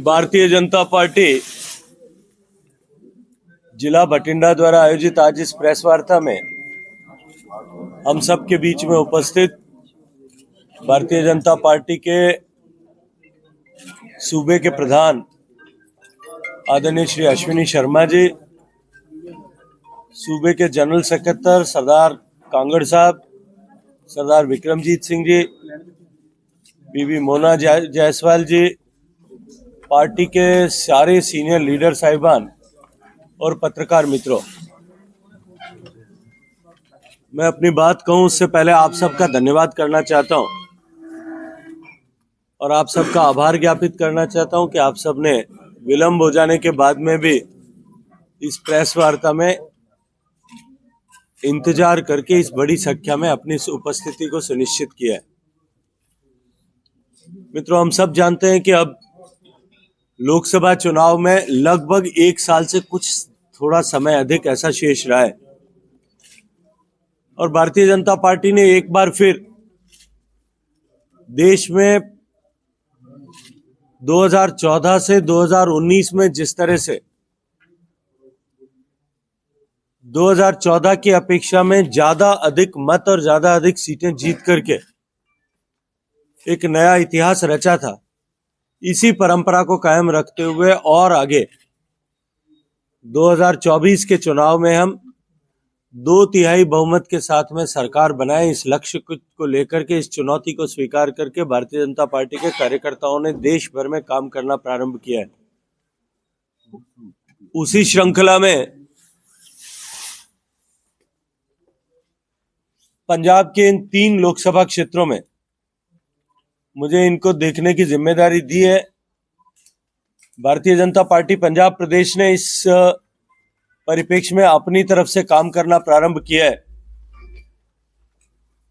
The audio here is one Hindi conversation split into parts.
भारतीय जनता पार्टी जिला बठिंडा द्वारा आयोजित आज इस प्रेस वार्ता में हम सब के बीच में उपस्थित भारतीय जनता पार्टी के सूबे के प्रधान आदरणीय श्री अश्विनी शर्मा जी, सूबे के जनरल सेक्रेटरी सरदार कांगड़ साहब, सरदार विक्रमजीत सिंह जी, बीबी मोना जायसवाल जी, पार्टी के सारे सीनियर लीडर साहिबान और पत्रकार मित्रों, मैं अपनी बात कहूं उससे पहले आप सबका धन्यवाद करना चाहता हूं और आप सबका आभार ज्ञापित करना चाहता हूं कि आप सबने विलंब हो जाने के बाद में भी इस प्रेस वार्ता में इंतजार करके इस बड़ी संख्या में अपनी उपस्थिति को सुनिश्चित किया है। मित्रों, हम सब जानते हैं कि अब लोकसभा चुनाव में लगभग 1 साल से कुछ थोड़ा समय अधिक ऐसा शेष रहा है और भारतीय जनता पार्टी ने एक बार फिर देश में 2014 से 2019 में जिस तरह से 2014 की अपेक्षा में ज्यादा अधिक मत और ज्यादा अधिक सीटें जीत करके एक नया इतिहास रचा था, इसी परंपरा को कायम रखते हुए और आगे 2024 के चुनाव में हम 2/3 बहुमत के साथ में सरकार बनाए, इस लक्ष्य को लेकर के, इस चुनौती को स्वीकार करके भारतीय जनता पार्टी के कार्यकर्ताओं ने देश भर में काम करना प्रारंभ किया है। उसी श्रृंखला में पंजाब के इन 3 लोकसभा क्षेत्रों में मुझे इनको देखने की जिम्मेदारी दी है। भारतीय जनता पार्टी पंजाब प्रदेश ने इस परिप्रेक्ष्य में अपनी तरफ से काम करना प्रारंभ किया है।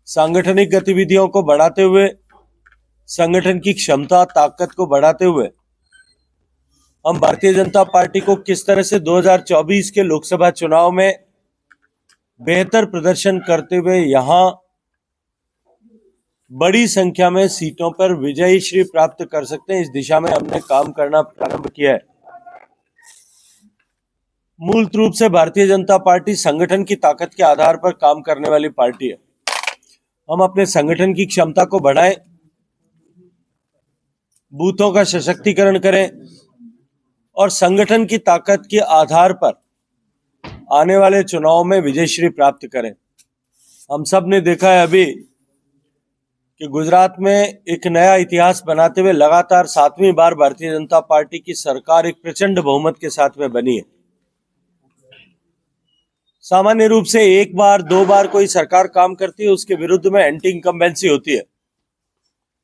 सांगठनिक गतिविधियों को बढ़ाते हुए, संगठन की क्षमता ताकत को बढ़ाते हुए हम भारतीय जनता पार्टी को किस तरह से 2024 के लोकसभा चुनाव में बेहतर प्रदर्शन करते हुए यहां बड़ी संख्या में सीटों पर विजयी श्री प्राप्त कर सकते हैं, इस दिशा में हमने काम करना प्रारंभ किया है। मूल रूप से भारतीय जनता पार्टी संगठन की ताकत के आधार पर काम करने वाली पार्टी है। हम अपने संगठन की क्षमता को बढ़ाएं, बूथों का सशक्तिकरण करें और संगठन की ताकत के आधार पर आने वाले चुनाव में विजयश्री प्राप्त करें। हम सब ने देखा है अभी कि गुजरात में एक नया इतिहास बनाते हुए लगातार 7वीं बार भारतीय जनता पार्टी की सरकार एक प्रचंड बहुमत के साथ में बनी है। सामान्य रूप से 1 बार 2 बार कोई सरकार काम करती है, उसके विरुद्ध में एंटी इनकम्बेंसी होती है,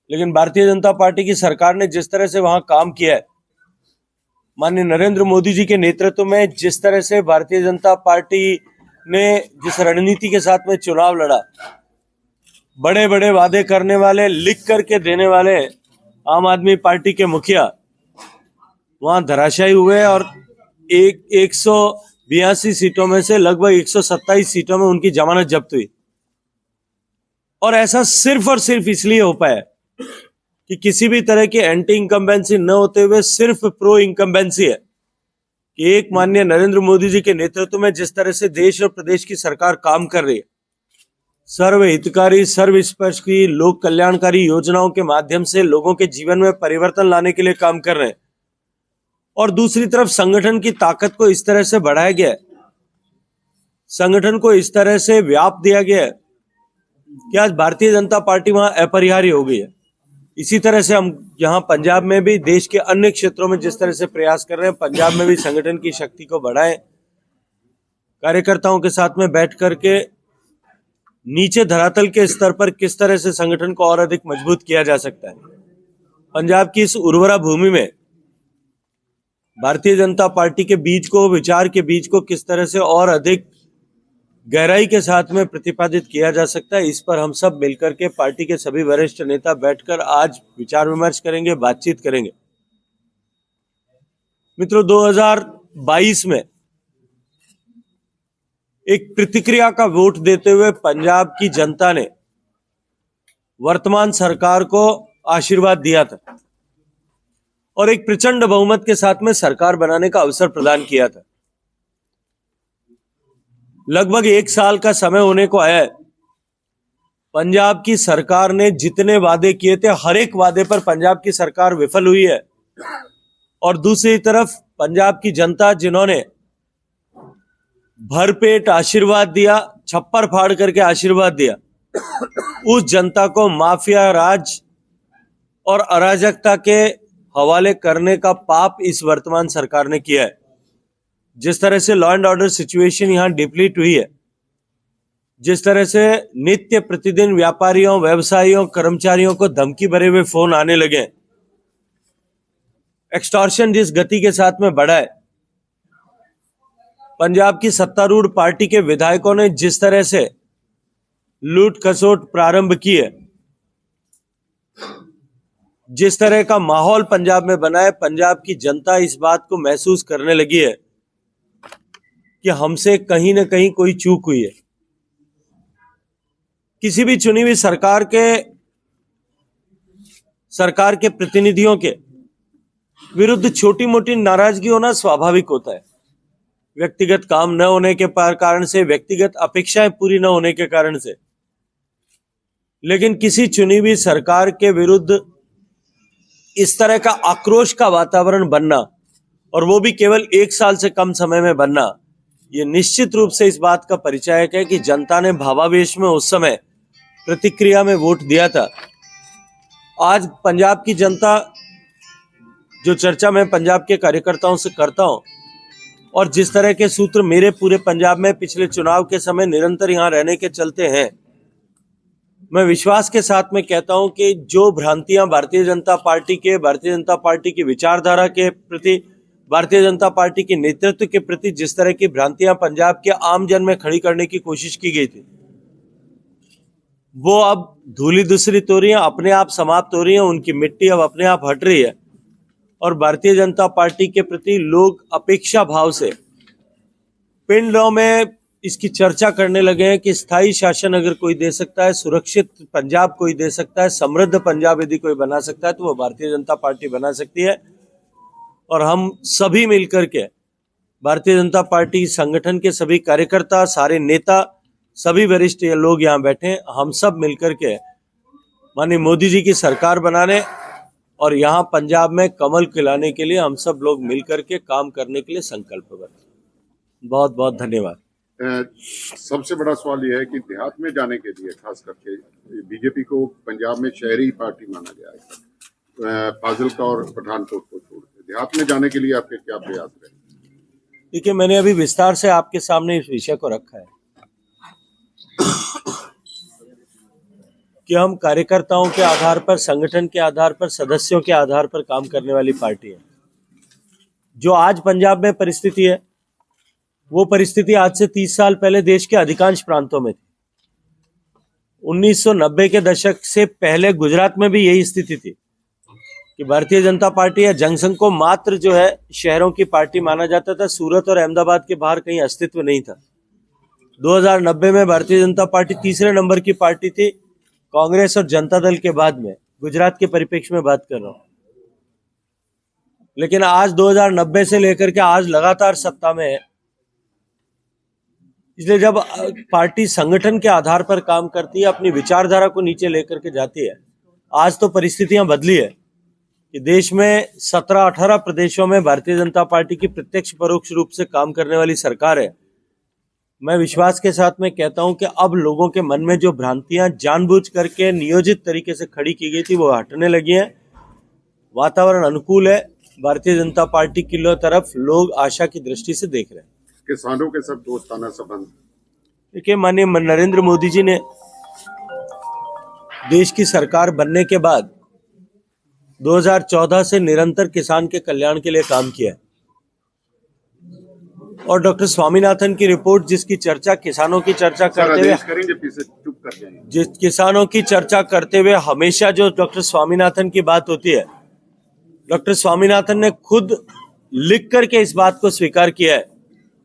लेकिन भारतीय जनता पार्टी की सरकार ने जिस तरह से वहां काम किया है, माननीय नरेंद्र मोदी जी के नेतृत्व में जिस तरह से भारतीय जनता पार्टी ने जिस रणनीति के साथ में चुनाव लड़ा, बड़े बड़े वादे करने वाले, लिख करके देने वाले आम आदमी पार्टी के मुखिया वहां धराशायी हुए और 182 सीटों में से लगभग 127 सीटों में उनकी जमानत जब्त हुई। और ऐसा सिर्फ और सिर्फ इसलिए हो पाया कि किसी भी तरह की एंटी इनकम्बेंसी न होते हुए सिर्फ प्रो इनकम्बेंसी है कि एक माननीय नरेंद्र मोदी जी के नेतृत्व में जिस तरह से देश और प्रदेश की सरकार काम कर रही है, सर्वहितकारी, सर्वस्पर्शी, लोक कल्याणकारी योजनाओं के माध्यम से लोगों के जीवन में परिवर्तन लाने के लिए काम कर रहे हैं, और दूसरी तरफ संगठन की ताकत को इस तरह से बढ़ाया गया है, संगठन को इस तरह से व्याप दिया गया है कि आज भारतीय जनता पार्टी वहां अपरिहार्य हो गई है। इसी तरह से हम यहाँ पंजाब में भी, देश के अन्य क्षेत्रों में जिस तरह से प्रयास कर रहे हैं, पंजाब में भी संगठन की शक्ति को बढ़ाएं, कार्यकर्ताओं के साथ में बैठ करके नीचे धरातल के स्तर पर किस तरह से संगठन को और अधिक मजबूत किया जा सकता है। पंजाब की इस उर्वरा भूमि में भारतीय जनता पार्टी के बीज को, विचार के बीज को किस तरह से और अधिक गहराई के साथ में प्रतिपादित किया जा सकता है, इस पर हम सब मिलकर के पार्टी के सभी वरिष्ठ नेता बैठकर आज विचार विमर्श करेंगे, बातचीत करेंगे। मित्रों, 2022 में एक प्रतिक्रिया का वोट देते हुए पंजाब की जनता ने वर्तमान सरकार को आशीर्वाद दिया था और एक प्रचंड बहुमत के साथ में सरकार बनाने का अवसर प्रदान किया था। लगभग 1 साल का समय होने को आया है। पंजाब की सरकार ने जितने वादे किए थे, हर एक वादे पर पंजाब की सरकार विफल हुई है। और दूसरी तरफ पंजाब की जनता, जिन्होंने भरपेट आशीर्वाद दिया, छप्पर फाड़ करके आशीर्वाद दिया, उस जनता को माफिया राज और अराजकता के हवाले करने का पाप इस वर्तमान सरकार ने किया है। जिस तरह से लॉ एंड ऑर्डर सिचुएशन यहां डिप्लीट हुई है, जिस तरह से नित्य प्रतिदिन व्यापारियों, व्यवसायियों, कर्मचारियों को धमकी भरे हुए फोन आने लगे, एक्सटॉर्शन जिस गति के साथ में बढ़ा है, पंजाब की सत्तारूढ़ पार्टी के विधायकों ने जिस तरह से लूट खसोट प्रारंभ की है, जिस तरह का माहौल पंजाब में बना है, पंजाब की जनता इस बात को महसूस करने लगी है कि हमसे कहीं ना कहीं कोई चूक हुई है। किसी भी चुनी हुई सरकार के प्रतिनिधियों के विरुद्ध छोटी मोटी नाराजगी होना स्वाभाविक होता है। व्यक्तिगत काम न होने के कारण से, व्यक्तिगत अपेक्षाएं पूरी न होने के कारण से। लेकिन किसी चुनी हुई सरकार के विरुद्ध इस तरह का आक्रोश का वातावरण बनना, और वो भी केवल 1 साल से कम समय में बनना, ये निश्चित रूप से इस बात का परिचायक है कि जनता ने भावावेश में उस समय प्रतिक्रिया में वोट दिया था। आज पंजाब की जनता, जो चर्चा मैं पंजाब के कार्यकर्ताओं से करता हूं, और जिस तरह के सूत्र मेरे पूरे पंजाब में पिछले चुनाव के समय निरंतर यहां रहने के चलते हैं, मैं विश्वास के साथ में कहता हूं कि जो भ्रांतियां भारतीय जनता पार्टी की विचारधारा के प्रति, भारतीय जनता पार्टी के नेतृत्व के प्रति जिस तरह की भ्रांतियां पंजाब के आम जन में खड़ी करने की कोशिश की गई थी, वो अब धूली दूसरित हो रही है, अपने आप समाप्त हो रही है, उनकी मिट्टी अब अपने आप हट रही है। और भारतीय जनता पार्टी के प्रति लोग अपेक्षा भाव से पिंडों में इसकी चर्चा करने लगे हैं कि स्थायी शासन अगर कोई दे सकता है, सुरक्षित पंजाब कोई दे सकता है, समृद्ध पंजाब यदि कोई बना सकता है, तो वो भारतीय जनता पार्टी बना सकती है। और हम सभी मिलकर के, भारतीय जनता पार्टी संगठन के सभी कार्यकर्ता, सारे नेता, सभी वरिष्ठ लोग यहाँ बैठे, हम सब मिलकर के माननीय मोदी जी की सरकार बनाने और यहाँ पंजाब में कमल खिलाने के लिए हम सब लोग मिलकर के काम करने के लिए संकल्पबद्ध। बहुत बहुत धन्यवाद। सबसे बड़ा सवाल यह है कि देहात में जाने के लिए, खास करके बीजेपी को पंजाब में शहरी पार्टी माना गया है, फाजिलका और पठानकोट को छोड़ के देहात में जाने के लिए आपके क्या प्रयास रहे? देखिए, मैंने अभी विस्तार से आपके सामने इस विषय को रखा है कि हम कार्यकर्ताओं के आधार पर, संगठन के आधार पर, सदस्यों के आधार पर काम करने वाली पार्टी है। जो आज पंजाब में परिस्थिति है, वो परिस्थिति आज से 30 साल पहले देश के अधिकांश प्रांतों में थी। 1990 के दशक से पहले गुजरात में भी यही स्थिति थी कि भारतीय जनता पार्टी या जनसंघ को मात्र जो है शहरों की पार्टी माना जाता था। सूरत और अहमदाबाद के बाहर कहीं अस्तित्व नहीं था। 2090 में भारतीय जनता पार्टी तीसरे नंबर की पार्टी थी, कांग्रेस और जनता दल के बाद में। गुजरात के परिप्रेक्ष्य में बात कर रहा हूं। लेकिन आज 2090 से लेकर के आज लगातार सत्ता में है। इसलिए जब पार्टी संगठन के आधार पर काम करती है, अपनी विचारधारा को नीचे लेकर के जाती है, आज तो परिस्थितियां बदली है कि देश में 17-18 प्रदेशों में भारतीय जनता पार्टी की प्रत्यक्ष परोक्ष रूप से काम करने वाली सरकार है। मैं विश्वास के साथ में कहता हूं कि अब लोगों के मन में जो भ्रांतियां जानबूझ करके नियोजित तरीके से खड़ी की गई थी, वो हटने लगी हैं। वातावरण अनुकूल है। भारतीय जनता पार्टी की तरफ लोग आशा की दृष्टि से देख रहे हैं। किसानों के सब दोस्ताना संबंध। देखिए, माननीय नरेंद्र मोदी जी ने देश की सरकार बनने के बाद 2014 से निरंतर किसान के कल्याण के लिए काम किया है। और डॉक्टर स्वामीनाथन की रिपोर्ट, जिसकी चर्चा किसानों की चर्चा करते हुए किसानों की चर्चा करते हुए हमेशा जो डॉक्टर स्वामीनाथन की बात होती है, डॉक्टर स्वामीनाथन ने खुद लिख करके इस बात को स्वीकार किया है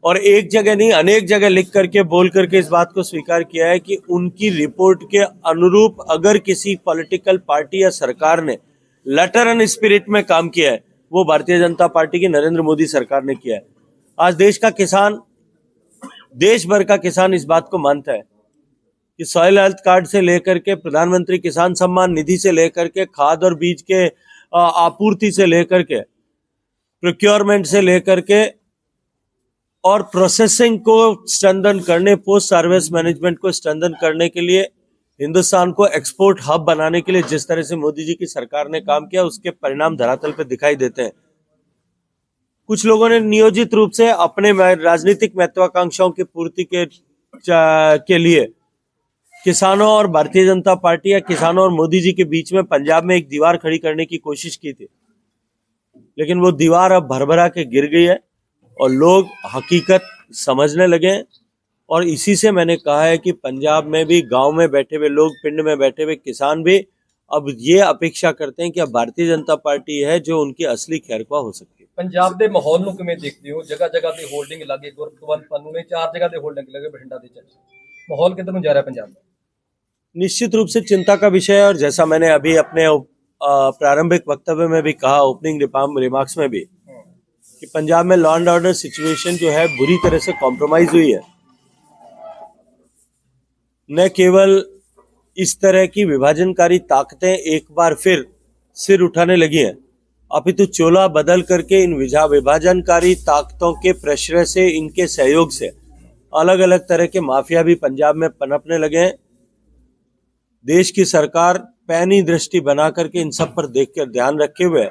और एक जगह नहीं अनेक जगह लिख करके बोल करके इस बात को स्वीकार किया है कि उनकी रिपोर्ट के अनुरूप अगर किसी पॉलिटिकल पार्टी या सरकार ने लेटर एंड स्पिरिट में काम किया है वो भारतीय जनता पार्टी की नरेंद्र मोदी सरकार ने किया है। आज देश का किसान, देश भर का किसान इस बात को मानता है कि सॉइल हेल्थ कार्ड से लेकर के प्रधानमंत्री किसान सम्मान निधि से लेकर के खाद और बीज के आपूर्ति से लेकर के प्रोक्योरमेंट से लेकर के और प्रोसेसिंग को स्ट्रेंथन करने, पोस्ट सर्विस मैनेजमेंट को स्ट्रेंथन करने के लिए, हिंदुस्तान को एक्सपोर्ट हब बनाने के लिए जिस तरह से मोदी जी की सरकार ने काम किया उसके परिणाम धरातल पर दिखाई देते हैं। कुछ लोगों ने नियोजित रूप से अपने राजनीतिक महत्वाकांक्षाओं की पूर्ति के लिए किसानों और भारतीय जनता पार्टी या किसानों और मोदी जी के बीच में पंजाब में एक दीवार खड़ी करने की कोशिश की थी, लेकिन वो दीवार अब भरभरा के गिर गई है और लोग हकीकत समझने लगे हैं। और इसी से मैंने कहा है कि पंजाब में भी गांव में बैठे हुए लोग, पिंड में बैठे हुए किसान भी अब ये अपेक्षा करते हैं कि अब भारतीय जनता पार्टी है जो उनकी असली खैरख्वाह हो सकती है। पंजाब ਦੇ ਮਾਹੌਲ ਨੂੰ ਕਿਵੇਂ ਦੇਖਦੇ ਹੋ? ਜਗ੍ਹਾ ਜਗ੍ਹਾ ਤੇ ਹੋਲਡਿੰਗ ਲੱਗੇ, ਗੁਰਦੁਆਰਾ ਪੰਨੂ ਨੇ 4 ਜਗ੍ਹਾ ਤੇ ਹੋਲਡਿੰਗ ਲੱਗੇ, ਬਠਿੰਡਾ ਦੇ ਚ ਮਾਹੌਲ किधर ਨੂੰ जा रहा है पंजाब में? निश्चित रूप से चिंता का विषय है और जैसा मैंने अभी अपने प्रारंभिक वक्तव्य में भी कहा, ओपनिंग रिमार्क्स में भी, कि पंजाब में लॉ एंड ऑर्डर सिचुएशन जो है बुरी तरह से कॉम्प्रोमाइज हुई है। न केवल इस तरह की विभाजनकारी ताकतें एक बार फिर सिर उठाने लगी हैं, अपितु चोला बदल करके इन विभाजनकारी ताकतों के प्रेशर से, इनके सहयोग से अलग अलग तरह के माफिया भी पंजाब में पनपने लगे हैं। देश की सरकार पैनी दृष्टि बना करके इन सब पर देख कर ध्यान रखे हुए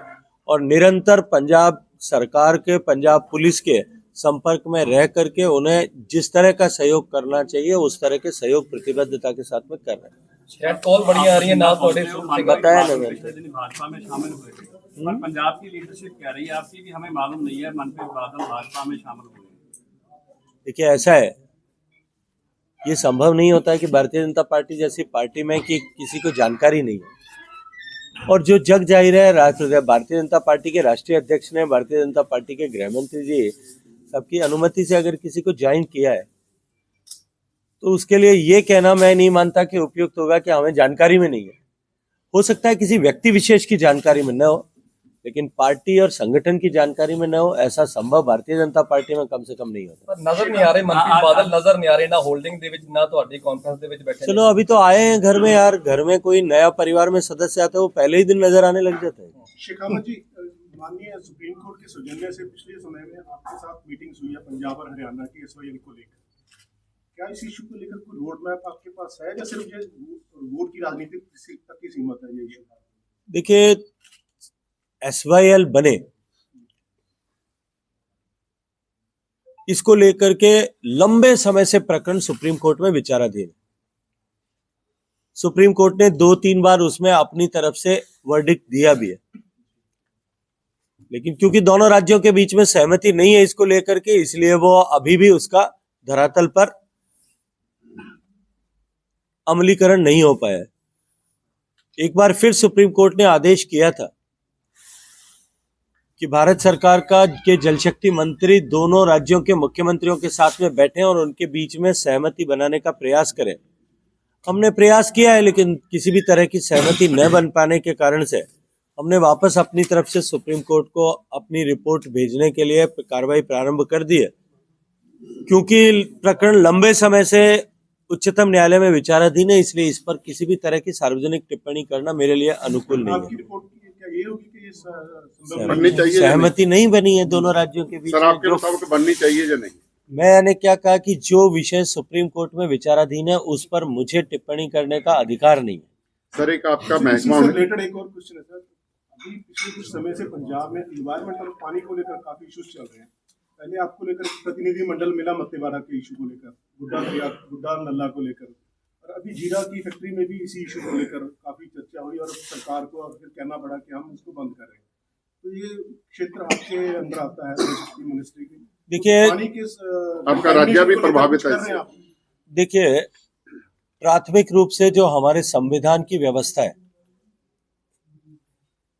और निरंतर पंजाब सरकार के, पंजाब पुलिस के संपर्क में रह करके उन्हें जिस तरह का सहयोग करना चाहिए उस तरह के सहयोग प्रतिबद्धता के साथ में कर रहे हैं। शायद कॉल बड़ी आ रही है ना, थोड़े बताया ना मैंने। भाजपा में शामिल हुए थे, पर पंजाब की लीडरशिप कह रही है आपकी कि हमें मालूम नहीं है मनप्रीत बादल भाजपा में शामिल हुए। देखिए ऐसा है, ये संभव नहीं होता है कि भारतीय जनता पार्टी जैसी पार्टी में कि किसी को जानकारी नहीं है। और जो जग जाहिर है, भारतीय जनता पार्टी के राष्ट्रीय अध्यक्ष ने, भारतीय जनता पार्टी के गृह मंत्री जी सबकी अनुमति से अगर किसी को ज्वाइन किया है तो उसके लिए ये कहना मैं नहीं मानता कि उपयुक्त होगा कि हमें जानकारी में नहीं है। हो सकता है किसी व्यक्ति विशेष की जानकारी में न हो, लेकिन पार्टी और संगठन की जानकारी में न हो, ऐसा संभव भारतीय जनता पार्टी में कम से कम नहीं होता। नजर नहीं आ रहे मनप्रीत बादल, नजर नहीं आ रहे ना होल्डिंग दे विच ना ਤੁਹਾਡੀ कॉन्फ्रेंस दे विच बैठे। चलो अभी तो आए हैं घर में यार, घर में कोई नया परिवार में सदस्य आता है वो पहले ही दिन नजर आने लग जाता है। शेखावत जी, माननीय सुप्रीम कोर्ट के सौजन्य से पिछले समय में आपके साथ मीटिंग्स हुई है पंजाब और हरियाणा की एसवाईएल को लेकर, क्या इस इशू को लेकर कोई रोड मैप आपके पास है या सिर्फ ये वोट की राजनीति तक की सीमित है? ये देखिए, एसवाईएल बने इसको लेकर के लंबे समय से प्रकरण सुप्रीम कोर्ट में विचाराधीन। सुप्रीम कोर्ट ने 2-3 बार उसमें अपनी तरफ से वर्डिक्ट दिया भी है, लेकिन क्योंकि दोनों राज्यों के बीच में सहमति नहीं है इसको लेकर के, इसलिए वो अभी भी उसका धरातल पर अमलीकरण नहीं हो पाया। एक बार फिर सुप्रीम कोर्ट ने आदेश किया था कि भारत सरकार के जल शक्ति मंत्री दोनों राज्यों के मुख्यमंत्रियों के साथ में बैठें और उनके बीच में सहमति बनाने का प्रयास करें। हमने प्रयास किया है, लेकिन किसी भी तरह की सहमति न बन पाने के कारण से हमने वापस अपनी तरफ से सुप्रीम कोर्ट को अपनी रिपोर्ट भेजने के लिए कार्रवाई प्रारंभ कर दी है, क्योंकि प्रकरण लंबे समय से उच्चतम न्यायालय में विचाराधीन है, इसलिए इस पर किसी भी तरह की सार्वजनिक टिप्पणी करना मेरे लिए अनुकूल नहीं है। बननी चाहिए, सहमति नहीं बनी है दोनों राज्यों के बीच। सर आपके मुताबिक बननी चाहिए या नहीं? मैंने क्या कहा कि जो विषय सुप्रीम कोर्ट में विचाराधीन है उस पर मुझे टिप्पणी करने का अधिकार नहीं है। सर एक आपका महकमा रिलेटेड एक और क्वेश्चन है सर, अभी पिछले कुछ समय से पंजाब में एनवायरमेंट और पानी को लेकर काफी इश्यूज चल रहे हैं। पहले आपको लेकर प्रतिनिधि मंडल मिला मत्तेवाड़ा के इशू को लेकर, गुड्डा नल्ला को लेकर, और अभी जीरा की फैक्ट्री में भी इसी इशू को लेकर काफी चर्चा हुई और सरकार को फिर कहना पड़ा कि हम इसको बंद कर रहे हैं। तो ये क्षेत्र आपके अंदर आता है मिनिस्ट्री की। देखिए, आपका राज्य भी प्रभावित है। देखिए, प्राथमिक रूप से जो हमारे संविधान की व्यवस्था है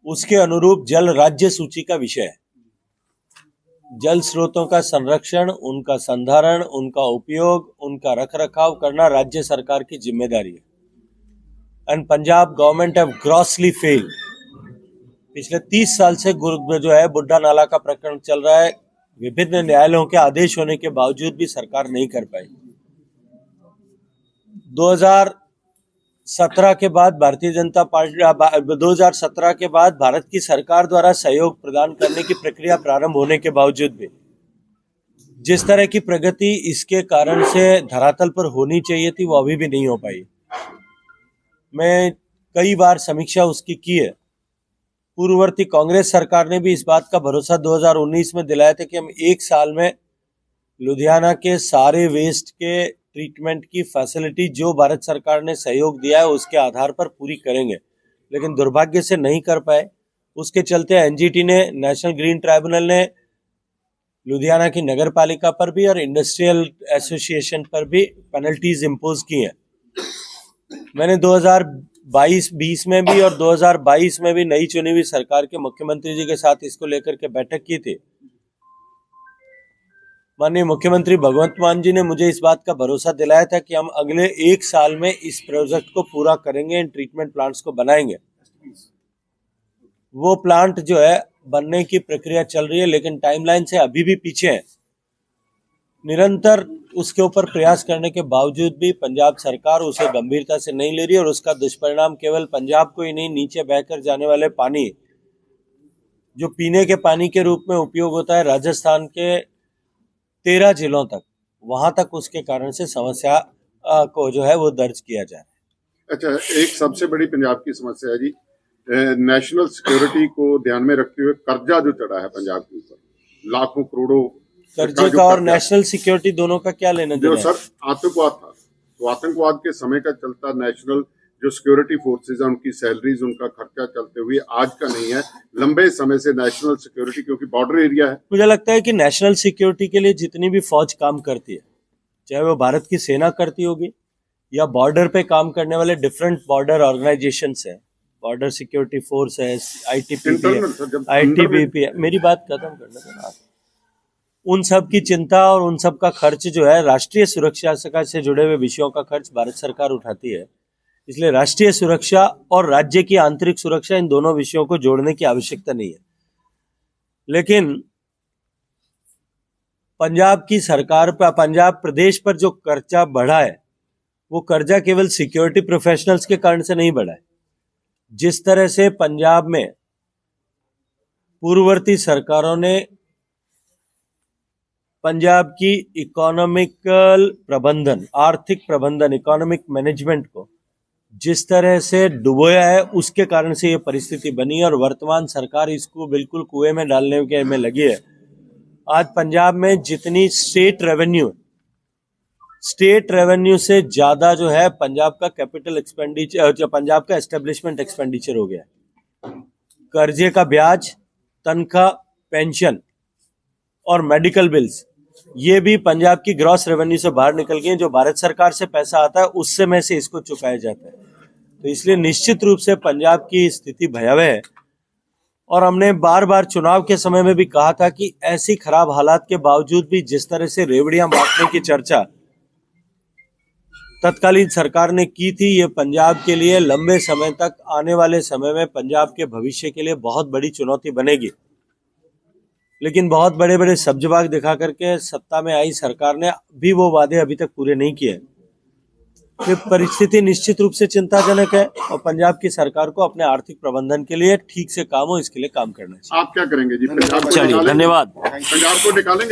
उसके अनुरूप जल राज्य सूची का विषय है। जल स्रोतों का संरक्षण, उनका संधारण, उनका उपयोग, उनका रखरखाव करना राज्य सरकार की जिम्मेदारी है। And Punjab government have grossly failed. पिछले 30 साल से जो है बुड्ढा नाला का प्रकरण चल रहा है, विभिन्न न्यायालयों के आदेश होने के बावजूद भी सरकार नहीं कर पाई। 2017 के बाद भारतीय जनता पार्टी 2017 के बाद भारत की सरकार द्वारा सहयोग प्रदान करने की प्रक्रिया प्रारंभ होने के बावजूद भी जिस तरह की प्रगति इसके कारण से धरातल पर होनी चाहिए थी, वो अभी भी नहीं हो पाई। मैं कई बार समीक्षा उसकी की है। पूर्ववर्ती कांग्रेस सरकार ने भी इस बात का भरोसा 2019 में दिलाया था कि हम 1 साल में लुधियाना के सारे वेस्ट के ट्रीटमेंट की फैसिलिटी जो भारत सरकार ने सहयोग दिया है उसके आधार पर पूरी करेंगे, लेकिन दुर्भाग्य से नहीं कर पाए। उसके चलते एनजीटी ने, नेशनल ग्रीन ट्राइब्यूनल ने लुधियाना की नगर पालिका पर भी और इंडस्ट्रियल एसोसिएशन पर भी पेनल्टीज इम्पोज की हैं। मैंने 2022 में भी और 2022 में भी नई चुनी हुई सरकार के मुख्यमंत्री जी के साथ इसको लेकर के बैठक की थी। माननीय मुख्यमंत्री भगवंत मान जी ने मुझे इस बात का भरोसा दिलाया था कि हम अगले 1 साल में इस प्रोजेक्ट को पूरा करेंगे, इन ट्रीटमेंट प्लांट्स को बनाएंगे। वो प्लांट जो है बनने की प्रक्रिया चल रही है, लेकिन टाइमलाइन से अभी भी पीछे है। निरंतर उसके ऊपर प्रयास करने के बावजूद भी पंजाब सरकार उसे गंभीरता से नहीं ले रही और उसका दुष्परिणाम केवल पंजाब को ही नहीं, नीचे बहकर जाने वाले पानी जो पीने के पानी के रूप में उपयोग होता है राजस्थान के 13 जिलों तक, वहां तक उसके कारण से समस्या को जो है वो दर्ज किया जा रहा है। अच्छा, एक सबसे बड़ी पंजाब की समस्या है जी, नेशनल सिक्योरिटी को ध्यान में रखते हुए कर्जा जो चढ़ा है पंजाब के ऊपर, लाखों करोड़ों कर्जे का और नेशनल सिक्योरिटी दोनों का क्या लेना देना? जो सर आतंकवाद था, तो आतंकवाद के समय का चलता नेशनल जो सिक्योरिटी फोर्सेज है उनकी सैलरीज, उनका खर्चा चलते हुए आज का नहीं है, लंबे समय से नेशनल सिक्योरिटी, क्योंकि बॉर्डर एरिया है। मुझे लगता है कि नेशनल सिक्योरिटी के लिए जितनी भी फौज काम करती है, चाहे वो भारत की सेना करती होगी या बॉर्डर पे काम करने वाले डिफरेंट बॉर्डर ऑर्गेनाइजेशंस है, बॉर्डर सिक्योरिटी फोर्स है, आईटीबीपी है, मेरी बात खत्म करने देना। उन सब की चिंता और उन सब का खर्च जो है राष्ट्रीय सुरक्षा से जुड़े हुए विषयों का खर्च भारत सरकार उठाती है। इसलिए राष्ट्रीय सुरक्षा और राज्य की आंतरिक सुरक्षा, इन दोनों विषयों को जोड़ने की आवश्यकता नहीं है। लेकिन पंजाब की सरकार पर, पंजाब प्रदेश पर जो कर्जा बढ़ा है, वो कर्जा केवल सिक्योरिटी प्रोफेशनल्स के कारण से नहीं बढ़ा है। जिस तरह से पंजाब में पूर्ववर्ती सरकारों ने पंजाब की इकोनॉमिकल प्रबंधन, आर्थिक प्रबंधन, इकोनॉमिक मैनेजमेंट को जिस तरह से डुबोया है, उसके कारण से ये परिस्थिति बनी और वर्तमान सरकार इसको बिल्कुल कुएं में डालने के में लगी है। आज पंजाब में जितनी स्टेट रेवेन्यू से ज्यादा जो है पंजाब का कैपिटल एक्सपेंडिचर, पंजाब का एस्टेब्लिशमेंट एक्सपेंडिचर हो गया है। कर्जे का ब्याज, तनख्वाह, पेंशन और मेडिकल बिल्स, ये भी पंजाब की ग्रॉस रेवेन्यू से बाहर निकल गए। जो भारत सरकार से पैसा आता है उससे में से इसको चुकाया जाता है। तो इसलिए निश्चित रूप से पंजाब की स्थिति भयावह है। और हमने बार बार चुनाव के समय में भी कहा था कि ऐसी खराब हालात के बावजूद भी जिस तरह से रेवड़ियां बांटने की चर्चा तत्कालीन सरकार ने की थी, ये पंजाब के लिए लंबे समय तक, आने वाले समय में पंजाब के भविष्य के लिए बहुत बड़ी चुनौती बनेगी। लेकिन बहुत बड़े बड़े सब्जबाग दिखा करके सत्ता में आई सरकार ने भी वो वादे अभी तक पूरे नहीं किए। ये परिस्थिति निश्चित रूप से चिंताजनक है और पंजाब की सरकार को अपने आर्थिक प्रबंधन के लिए ठीक से काम हो, इसके लिए काम करना चाहिए। आप क्या करेंगे जी? पंजाब को चलिए, धन्यवाद। पंजाब को निकालेंगे।